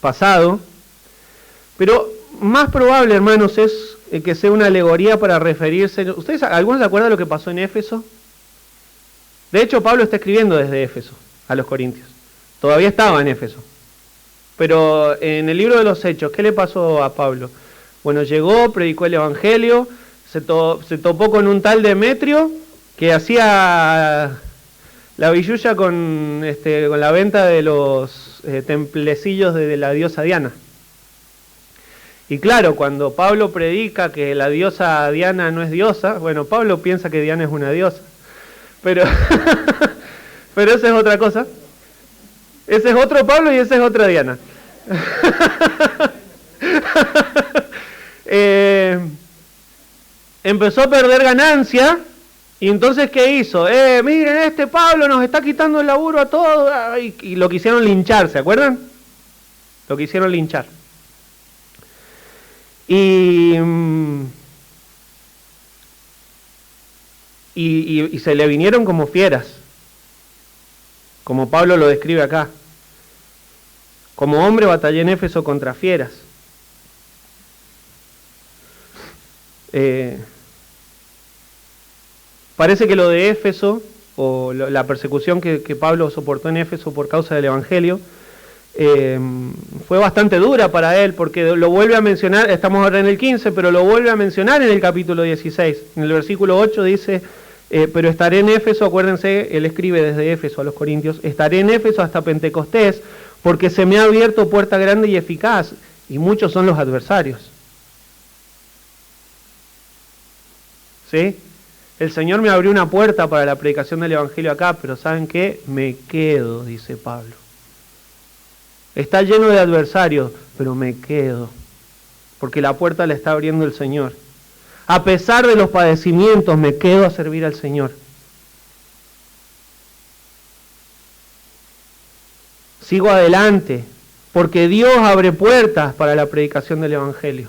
pasado, pero más probable, hermanos, es que sea una alegoría para referirse. ¿Ustedes, algunos se acuerdan de lo que pasó en Éfeso? De hecho, Pablo está escribiendo desde Éfeso a los corintios. Todavía estaba en Éfeso. Pero en el libro de los Hechos, ¿qué le pasó a Pablo? Bueno, llegó, predicó el Evangelio, se topó con un tal Demetrio que hacía la billulla con la venta de los templecillos de la diosa Diana. Y claro, cuando Pablo predica que la diosa Diana no es diosa, bueno, Pablo piensa que Diana es una diosa, pero esa es otra cosa. Ese es otro Pablo y esa es otra Diana. empezó a perder ganancia, y entonces ¿qué hizo? Miren, este Pablo nos está quitando el laburo a todos, y lo quisieron linchar, ¿se acuerdan? Lo quisieron linchar. Y se le vinieron como fieras, como Pablo lo describe acá. Como hombre batallé en Éfeso contra fieras. Parece que lo de Éfeso, o la persecución que Pablo soportó en Éfeso por causa del Evangelio, fue bastante dura para él, porque lo vuelve a mencionar, estamos ahora en el 15, pero lo vuelve a mencionar en el capítulo 16. En el versículo 8 dice, pero estaré en Éfeso, acuérdense, él escribe desde Éfeso a los Corintios, estaré en Éfeso hasta Pentecostés, porque se me ha abierto puerta grande y eficaz, y muchos son los adversarios. ¿Sí? El Señor me abrió una puerta para la predicación del Evangelio acá, pero ¿saben qué? Me quedo, dice Pablo. Está lleno de adversarios, pero me quedo, porque la puerta la está abriendo el Señor. A pesar de los padecimientos, me quedo a servir al Señor. Sigo adelante, porque Dios abre puertas para la predicación del Evangelio.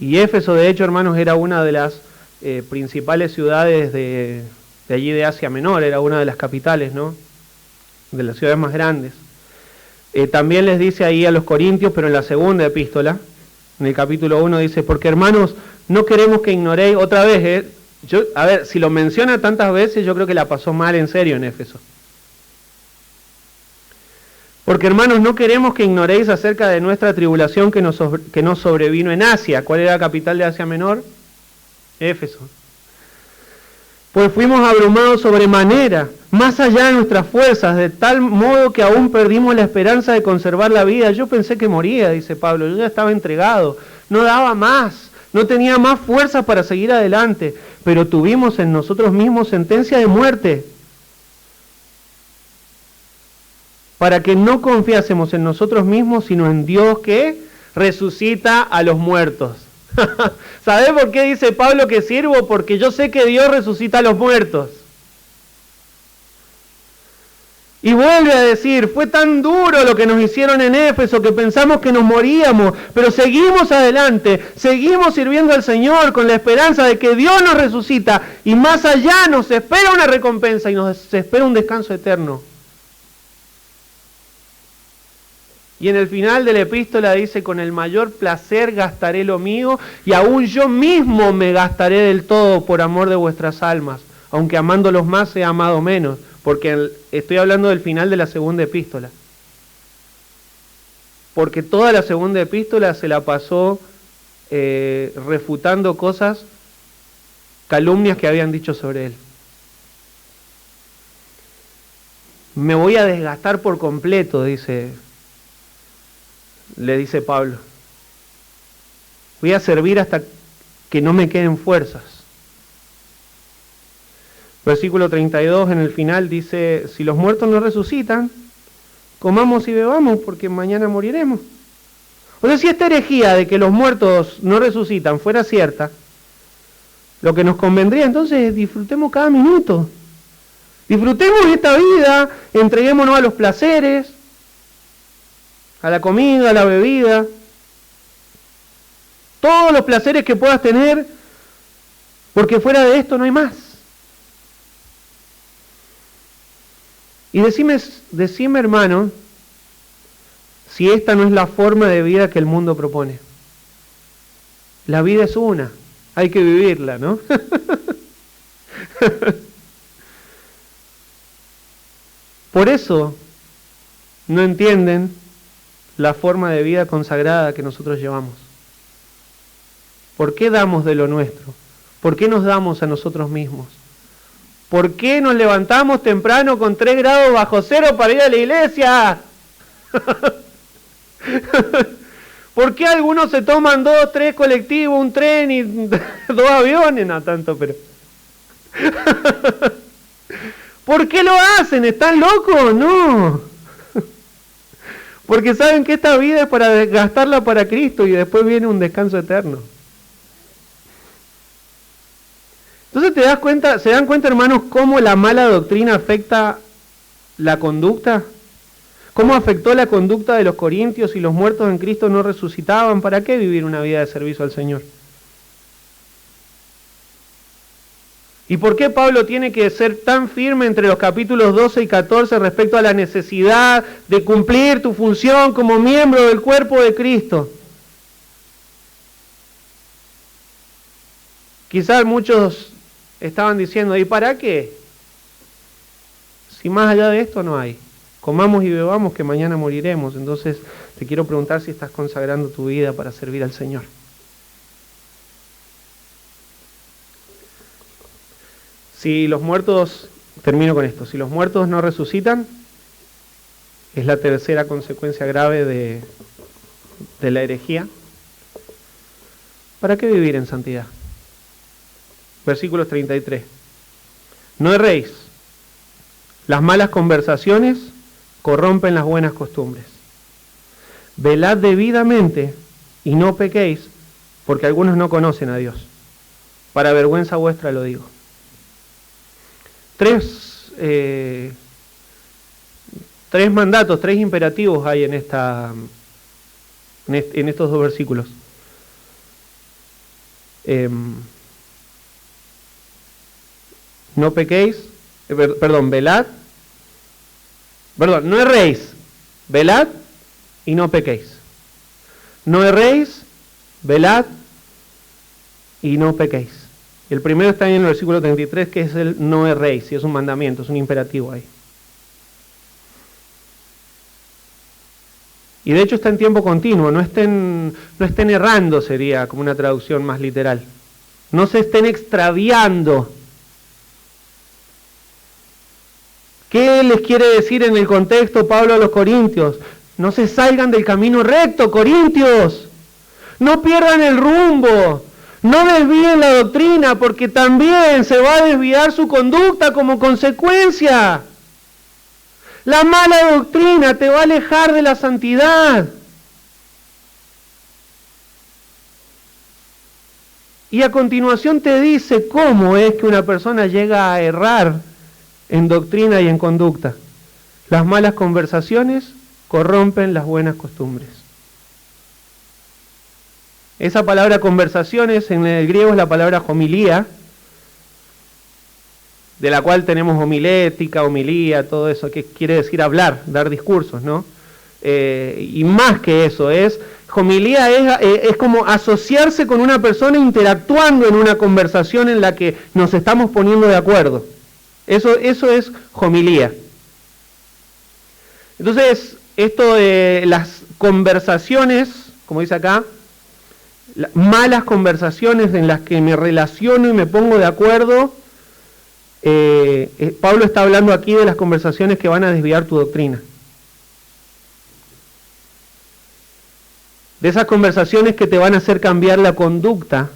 Y Éfeso, de hecho, hermanos, era una de las principales ciudades de allí de Asia Menor, era una de las capitales, ¿no? De las ciudades más grandes. También les dice ahí a los Corintios, pero en la segunda epístola, en el capítulo 1, dice, porque hermanos, no queremos que ignoréis, otra vez, a ver, si lo menciona tantas veces, yo creo que la pasó mal en serio en Éfeso. Porque hermanos, no queremos que ignoréis acerca de nuestra tribulación que nos sobrevino en Asia. ¿Cuál era la capital de Asia Menor? Éfeso. Pues fuimos abrumados sobremanera, más allá de nuestras fuerzas, de tal modo que aún perdimos la esperanza de conservar la vida. Yo pensé que moría, dice Pablo, yo ya estaba entregado, no daba más, no tenía más fuerza para seguir adelante, pero tuvimos en nosotros mismos sentencia de muerte, para que no confiásemos en nosotros mismos, sino en Dios que resucita a los muertos. ¿Sabés por qué dice Pablo que sirvo? Porque yo sé que Dios resucita a los muertos. Y vuelve a decir, fue tan duro lo que nos hicieron en Éfeso que pensamos que nos moríamos, pero seguimos adelante, seguimos sirviendo al Señor con la esperanza de que Dios nos resucita y más allá nos espera una recompensa y nos espera un descanso eterno. Y en el final de la epístola dice, con el mayor placer gastaré lo mío y aún yo mismo me gastaré del todo por amor de vuestras almas, aunque amándolos más he amado menos, porque estoy hablando del final de la segunda epístola. Porque toda la segunda epístola se la pasó refutando cosas, calumnias que habían dicho sobre él. Me voy a desgastar por completo, le dice Pablo. Voy a servir hasta que no me queden fuerzas. Versículo 32 en el final dice, si los muertos no resucitan, comamos y bebamos porque mañana moriremos. O sea, si esta herejía de que los muertos no resucitan fuera cierta, lo que nos convendría entonces es disfrutemos cada minuto. Disfrutemos esta vida, entreguémonos a los placeres, a la comida, a la bebida, todos los placeres que puedas tener, porque fuera de esto no hay más. Y decime hermano, si esta no es la forma de vida que el mundo propone. La vida es una, hay que vivirla, ¿no? Por eso no entienden la forma de vida consagrada que nosotros llevamos. ¿Por qué damos de lo nuestro? ¿Por qué nos damos a nosotros mismos? ¿Por qué nos levantamos temprano con 3 grados bajo cero para ir a la iglesia? ¿Por qué algunos se toman 2, 3 colectivos, un tren y 2 aviones? No tanto, pero... ¿Por qué lo hacen? ¿Están locos? No. Porque saben que esta vida es para gastarla para Cristo y después viene un descanso eterno. Entonces se dan cuenta, hermanos, cómo la mala doctrina afecta la conducta. ¿Cómo afectó la conducta de los corintios y los muertos en Cristo no resucitaban? ¿Para qué vivir una vida de servicio al Señor? ¿Y por qué Pablo tiene que ser tan firme entre los capítulos 12 y 14 respecto a la necesidad de cumplir tu función como miembro del cuerpo de Cristo? Quizás muchos estaban diciendo, ¿y para qué? Si más allá de esto no hay. Comamos y bebamos que mañana moriremos. Entonces te quiero preguntar si estás consagrando tu vida para servir al Señor. Si los muertos, termino con esto, si los muertos no resucitan, es la tercera consecuencia grave de la herejía. ¿Para qué vivir en santidad? Versículos 33. No erréis. Las malas conversaciones corrompen las buenas costumbres. Velad debidamente y no pequéis, porque algunos no conocen a Dios. Para vergüenza vuestra lo digo. Tres mandatos, tres imperativos hay en estos dos versículos. No pequéis, velad, no erréis, velad y no pequéis. No erréis, velad y no pequéis. El primero está en el versículo 33, que es el no erréis, y es un mandamiento, es un imperativo ahí. Y de hecho está en tiempo continuo, no estén errando, sería como una traducción más literal. No se estén extraviando. ¿Qué les quiere decir en el contexto Pablo a los corintios? No se salgan del camino recto, corintios. No pierdan el rumbo. No desvíen la doctrina, porque también se va a desviar su conducta como consecuencia. La mala doctrina te va a alejar de la santidad. Y a continuación te dice cómo es que una persona llega a errar en doctrina y en conducta. Las malas conversaciones corrompen las buenas costumbres. Esa palabra conversaciones en el griego es la palabra homilía, de la cual tenemos homilética, homilía, todo eso, que quiere decir hablar, dar discursos, ¿no? Y más que eso, homilía es como asociarse con una persona interactuando en una conversación en la que nos estamos poniendo de acuerdo. Eso es homilía. Entonces, esto de las conversaciones, como dice acá, malas conversaciones en las que me relaciono y me pongo de acuerdo, Pablo está hablando aquí de las conversaciones que van a desviar tu doctrina. De esas conversaciones que te van a hacer cambiar la conducta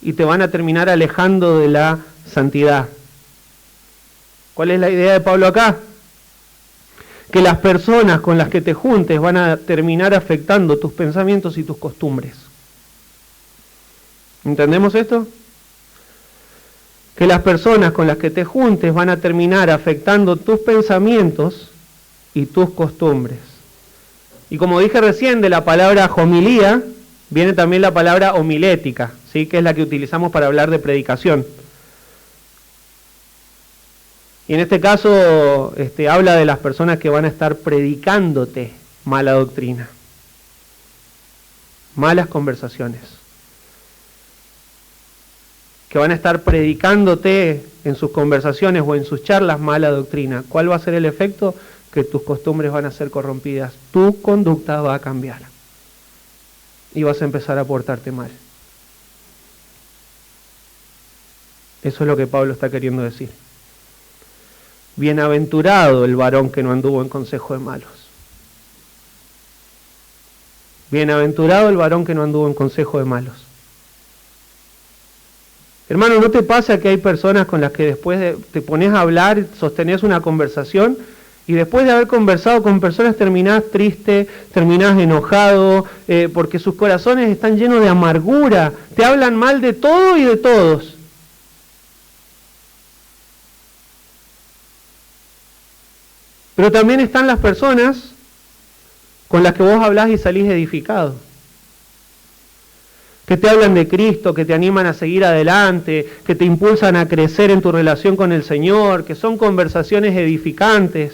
y te van a terminar alejando de la santidad. ¿Cuál es la idea de Pablo acá? Que las personas con las que te juntes van a terminar afectando tus pensamientos y tus costumbres. ¿Entendemos esto? Que las personas con las que te juntes van a terminar afectando tus pensamientos y tus costumbres. Y como dije recién, de la palabra homilía viene también la palabra homilética, ¿sí? Que es la que utilizamos para hablar de predicación. Y en este caso habla de las personas que van a estar predicándote mala doctrina, malas conversaciones, que van a estar predicándote en sus conversaciones o en sus charlas mala doctrina. ¿Cuál va a ser el efecto? Que tus costumbres van a ser corrompidas, tu conducta va a cambiar y vas a empezar a portarte mal. Eso es lo que Pablo está queriendo decir. Bienaventurado el varón que no anduvo en consejo de malos. Bienaventurado el varón que no anduvo en consejo de malos. Hermano, ¿no te pasa que hay personas con las que después te pones a hablar, sostenés una conversación Y después de haber conversado con personas terminás triste, terminás enojado, porque sus corazones están llenos de amargura, te hablan mal de todo y de todos. Pero también están las personas con las que vos hablás y salís edificado, que te hablan de Cristo, que te animan a seguir adelante, que te impulsan a crecer en tu relación con el Señor, que son conversaciones edificantes.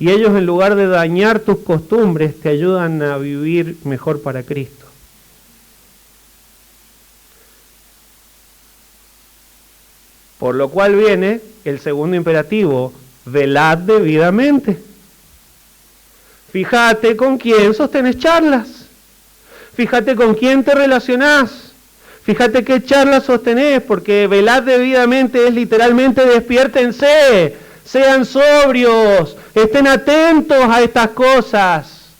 Y ellos, en lugar de dañar tus costumbres, te ayudan a vivir mejor para Cristo. Por lo cual viene el segundo imperativo: velad debidamente. Fíjate con quién sostenés charlas. Fíjate con quién te relacionás. Fíjate qué charlas sostenés, porque velad debidamente es literalmente despiértense, sean sobrios, estén atentos a estas cosas.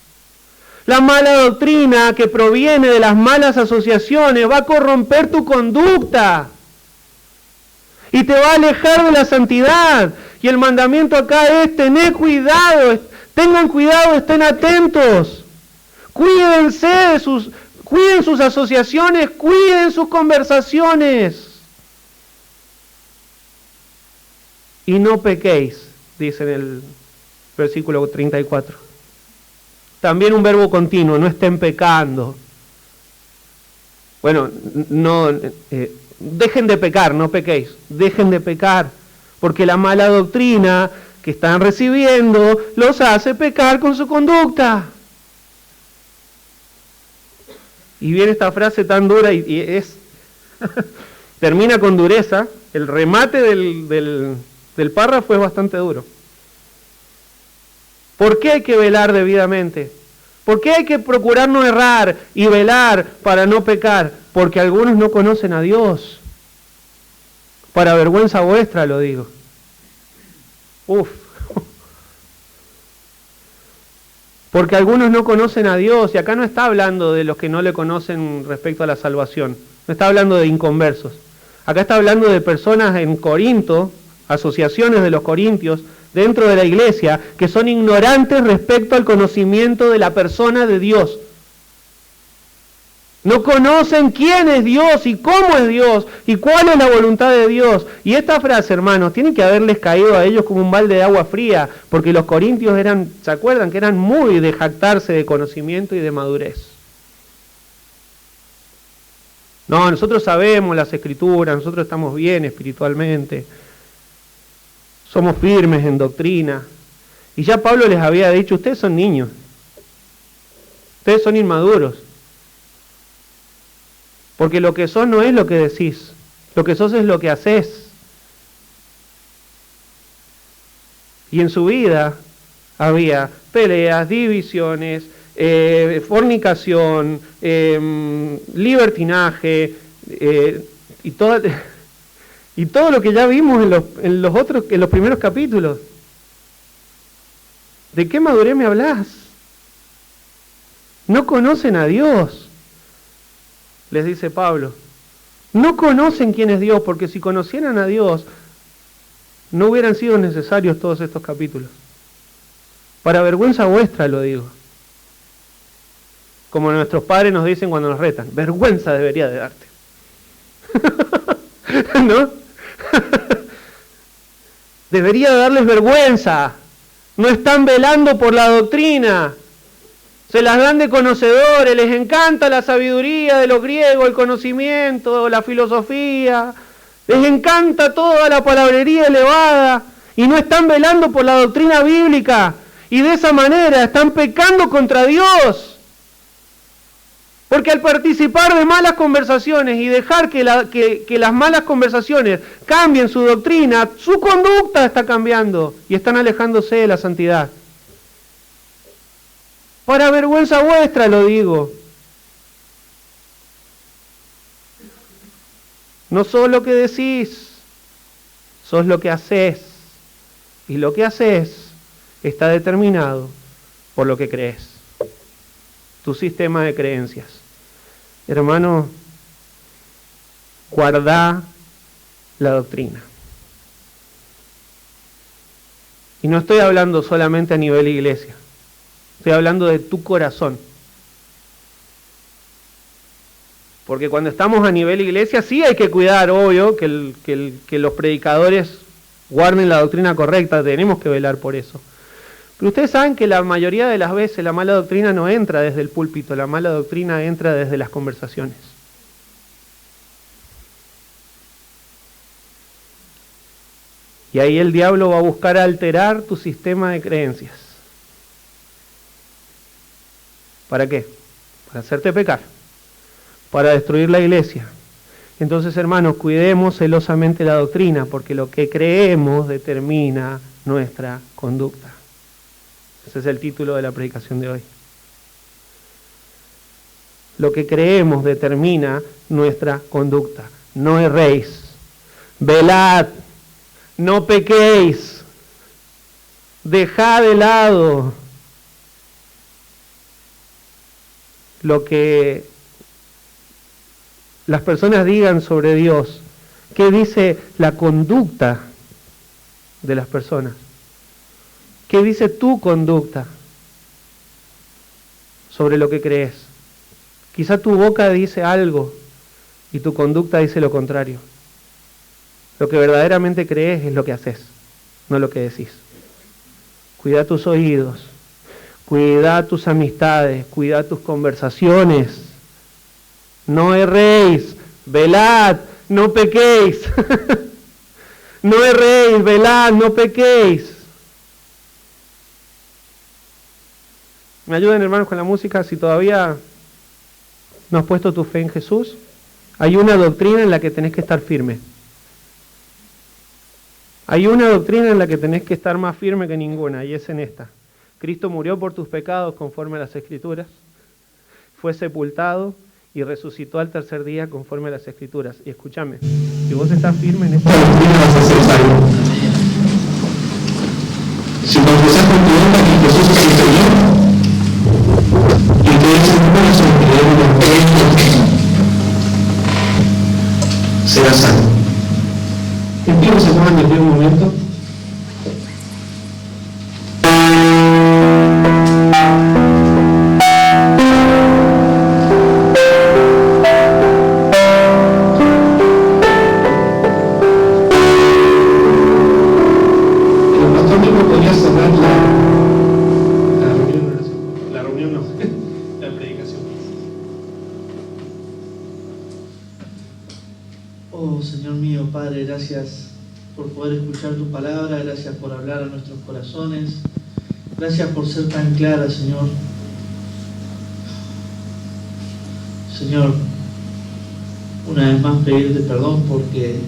La mala doctrina que proviene de las malas asociaciones va a corromper tu conducta y te va a alejar de la santidad. Y el mandamiento acá es: tened cuidado, tengan cuidado, estén atentos, cuiden sus asociaciones, cuiden sus conversaciones. Y no pequéis, dice en el versículo 34. También un verbo continuo: no estén pecando. Bueno, no, dejen de pecar, no pequéis, dejen de pecar, porque la mala doctrina que están recibiendo los hace pecar con su conducta. Y viene esta frase tan dura y es termina con dureza. El remate del párrafo es bastante duro. ¿Por qué hay que velar debidamente? ¿Por qué hay que procurar no errar y velar para no pecar? Porque algunos no conocen a Dios. Para vergüenza vuestra lo digo. Porque algunos no conocen a Dios, y acá no está hablando de los que no le conocen respecto a la salvación, no está hablando de inconversos. Acá está hablando de personas en Corinto, asociaciones de los corintios, dentro de la iglesia, que son ignorantes respecto al conocimiento de la persona de Dios. No conocen quién es Dios y cómo es Dios y cuál es la voluntad de Dios. Y esta frase, hermanos, tiene que haberles caído a ellos como un balde de agua fría, porque los corintios eran, ¿se acuerdan? Que eran muy de jactarse de conocimiento y de madurez. No, nosotros sabemos las Escrituras, nosotros estamos bien espiritualmente, somos firmes en doctrina. Y ya Pablo les había dicho: ustedes son niños, ustedes son inmaduros. Porque lo que sos no es lo que decís, lo que sos es lo que haces. Y en su vida había peleas, divisiones, fornicación, libertinaje, y todo lo que ya vimos en los primeros capítulos. ¿De qué madurez me hablas? No conocen a Dios. Les dice Pablo, no conocen quién es Dios, porque si conocieran a Dios, no hubieran sido necesarios todos estos capítulos. Para vergüenza vuestra lo digo. Como nuestros padres nos dicen cuando nos retan: vergüenza debería de darte. ¿No? Debería darles vergüenza. No están velando por la doctrina. Se las dan de conocedores, les encanta la sabiduría de los griegos, el conocimiento, la filosofía, les encanta toda la palabrería elevada y no están velando por la doctrina bíblica, y de esa manera están pecando contra Dios. Porque al participar de malas conversaciones y dejar que las malas conversaciones cambien su doctrina, su conducta está cambiando y están alejándose de la santidad. Para vergüenza vuestra lo digo. No sos lo que decís, sos lo que hacés. Y lo que hacés está determinado por lo que crees. Tu sistema de creencias. Hermano, guardá la doctrina. Y no estoy hablando solamente a nivel iglesia, estoy hablando de tu corazón. Porque cuando estamos a nivel iglesia sí hay que cuidar, obvio, que los predicadores guarden la doctrina correcta, tenemos que velar por eso. Pero ustedes saben que la mayoría de las veces la mala doctrina no entra desde el púlpito, la mala doctrina entra desde las conversaciones. Y ahí el diablo va a buscar alterar tu sistema de creencias. ¿Para qué? Para hacerte pecar, para destruir la iglesia. Entonces, hermanos, cuidemos celosamente la doctrina, porque lo que creemos determina nuestra conducta. Ese es el título de la predicación de hoy. Lo que creemos determina nuestra conducta. No erréis. Velad. No pequéis. Dejad de lado lo que las personas digan sobre Dios. ¿Qué dice la conducta de las personas? ¿Qué dice tu conducta sobre lo que crees? Quizá tu boca dice algo y tu conducta dice lo contrario. Lo que verdaderamente crees es lo que haces, no lo que decís. Cuida tus oídos, cuida tus amistades, cuida tus conversaciones. No erréis, velad, no pequéis. No erréis, velad, no pequéis. ¿Me ayudan, hermanos, con la música? Si todavía no has puesto tu fe en Jesús, hay una doctrina en la que tenés que estar firme. Hay una doctrina en la que tenés que estar más firme que ninguna, y es en esta. Cristo murió por tus pecados conforme a las Escrituras, fue sepultado y resucitó al tercer día conforme a las Escrituras. Y escúchame, si vos estás firme en esta doctrina vas a ser salvo. Si confesás con tu boca que Jesús es el Señor, y crees en tu corazón que serás salvo. ¿Te pido se pongan de pie un momento? El pastor mismo podría cerrar la reunión no, la predicación. Oh, Señor mío, Padre, gracias por poder escuchar tu palabra, gracias por hablar a nuestros corazones, gracias por ser tan clara, Señor. Señor, una vez más pedirte perdón porque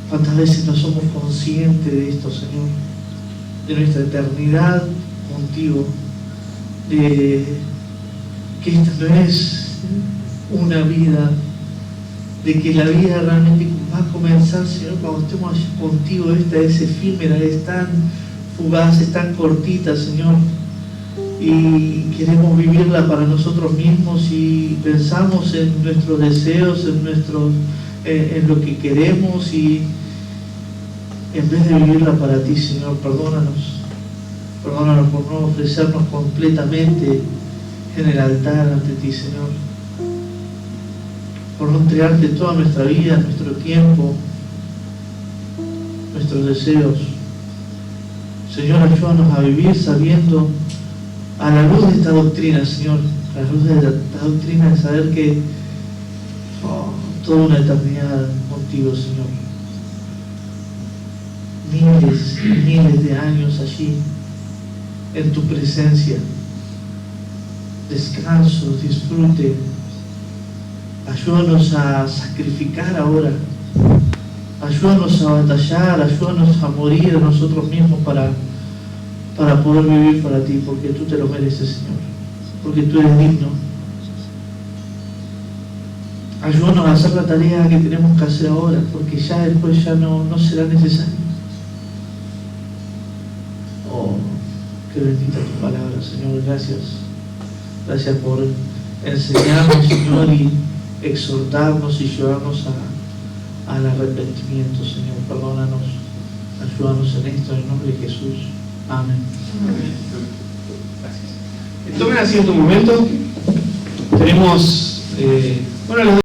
cuántas veces no somos conscientes de esto, Señor, de nuestra eternidad contigo, de que esta no es una vida, de que la vida realmente va a comenzar, Señor, cuando estemos allí contigo. Esta es efímera, es tan fugaz, es tan cortita, Señor, y queremos vivirla para nosotros mismos y pensamos en nuestros deseos, en lo que queremos, y en vez de vivirla para ti, Señor, perdónanos por no ofrecernos completamente en el altar ante ti, Señor, por no entregarte toda nuestra vida, nuestro tiempo, nuestros deseos. Señor, ayúdanos a vivir sabiendo, a la luz de esta doctrina, Señor, a la luz de esta doctrina, de saber que toda una eternidad contigo, Señor. Miles y miles de años allí, en tu presencia. Descanso, disfrute. Ayúdanos a sacrificar ahora. Ayúdanos a batallar, ayúdanos a morir a nosotros mismos para poder vivir para ti, porque tú te lo mereces, Señor, porque tú eres digno. Ayúdanos a hacer la tarea que tenemos que hacer ahora, porque ya después ya no será necesario. Oh, qué bendita tu palabra, Señor. Gracias por enseñarnos, Señor, y exhortarnos y llevarnos al arrepentimiento, Señor. Perdónanos Ayúdanos en esto, en el nombre de Jesús. Amén. Gracias. Tomen asiento un momento. Tenemos... bueno,